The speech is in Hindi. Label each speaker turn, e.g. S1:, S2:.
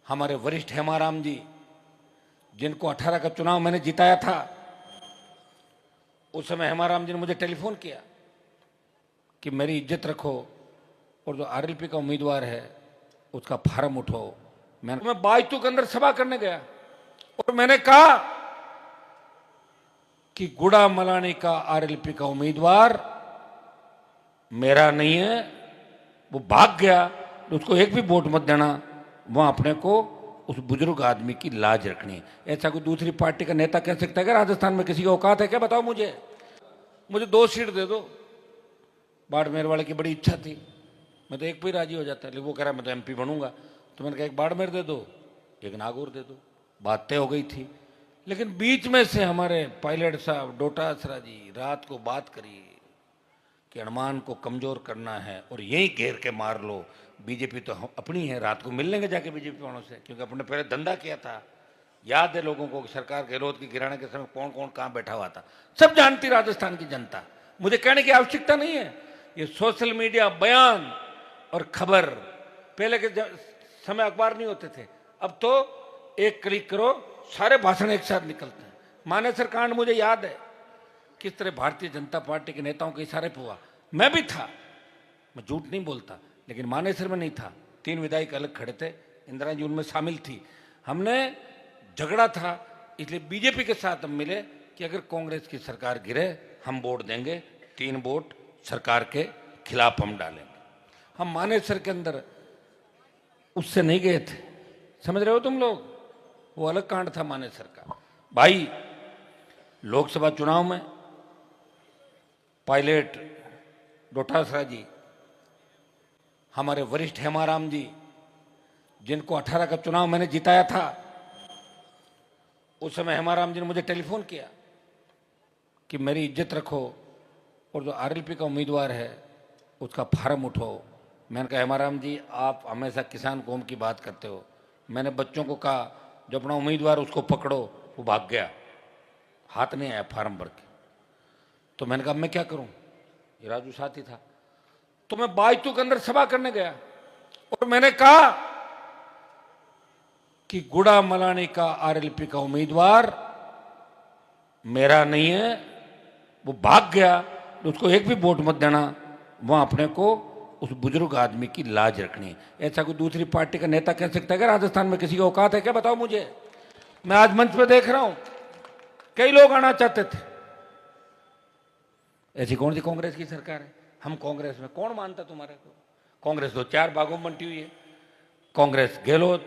S1: हमारे वरिष्ठ हेमाराम जी, जिनको 18 का चुनाव मैंने जिताया था, उस समय हेमाराम जी ने मुझे टेलीफोन किया कि मेरी इज्जत रखो और जो आरएलपी का उम्मीदवार है उसका फार्म उठाओ। मैं बायतू के अंदर सभा करने गया और मैंने कहा कि गुड़ा मलानी का आरएलपी का उम्मीदवार मेरा नहीं है, वो भाग गया, उसको एक भी वोट मत देना। वहां अपने को उस बुजुर्ग आदमी की लाज रखनी है। ऐसा कोई दूसरी पार्टी का नेता कह सकता है क्या राजस्थान में? किसी की औकात है क्या? बताओ मुझे 2 सीट दे दो। बाड़मेर वाले की बड़ी इच्छा थी, मैं तो एक पे ही राजी हो जाता, लेकिन वो कह रहा मैं तो एमपी बनूंगा। तो मैंने कहा एक बाड़मेर दे दो, एक नागौर दे दो, बात तय हो गई थी। लेकिन बीच में से हमारे पायलट साहब डोटासरा जी रात को बात करी कि अनुमान को कमजोर करना है और यही घेर के मार लो, बीजेपी तो अपनी है, रात को मिल लेंगे जाके बीजेपी वालों से, क्योंकि अपने पहले धंधा किया था। याद है लोगों को कि सरकार गहलोत की गिराने के समय कौन कौन कहां बैठा हुआ था, सब जानती राजस्थान की जनता। मुझे कहने की आवश्यकता नहीं है। ये सोशल मीडिया बयान और खबर, पहले के समय अखबार नहीं होते थे, अब तो एक क्लिक करो सारे भाषण एक साथ निकलते हैं। मानेसर कांड मुझे याद है किस तरह भारतीय जनता पार्टी के नेताओं के इशारे पर हुआ। मैं भी था, मैं झूठ नहीं बोलता, लेकिन मानेसर में नहीं था। 3 विधायक अलग खड़े थे, इंदिरा जी उनमें शामिल थी। हमने झगड़ा था, इसलिए बीजेपी के साथ हम मिले कि अगर कांग्रेस की सरकार गिरे हम वोट देंगे, 3 वोट सरकार के खिलाफ हम डालेंगे। हम मानेसर के अंदर उससे नहीं गए थे, समझ रहे हो तुम लोग? वो अलग कांड था मानेसर का। भाई लोकसभा चुनाव में पायलट डोटासरा जी, हमारे वरिष्ठ हेमाराम जी, जिनको 18 का चुनाव मैंने जिताया था, उस समय हेमाराम जी ने मुझे टेलीफोन किया कि मेरी इज्जत रखो और जो आरएलपी का उम्मीदवार है उसका फार्म उठाओ। मैंने कहा हेमाराम जी आप हमेशा किसान कौम की बात करते हो। मैंने बच्चों को कहा जो अपना उम्मीदवार उसको पकड़ो, वो भाग गया, हाथ नहीं आया फार्म भर के। तो मैंने कहा मैं क्या करूं, ये राजू साथी था। तो मैं बायतू के अंदर सभा करने गया और मैंने कहा कि गुड़ा मलानी का आरएलपी का उम्मीदवार मेरा नहीं है, वो भाग गया, उसको एक भी वोट मत देना। वहां अपने को उस बुजुर्ग आदमी की लाज रखनी है। ऐसा कोई दूसरी पार्टी का नेता कह सकता है क्या राजस्थान में? किसी की औकात है क्या? बताओ मुझे। मैं आज मंच पे देख रहा हूं कई लोग आना चाहते थे। ऐसी कौन सी कांग्रेस की सरकार है? हम कांग्रेस में, कौन मानता तुम्हारे को? कांग्रेस तो 4 भागों में बंटी हुई है। कांग्रेस गहलोत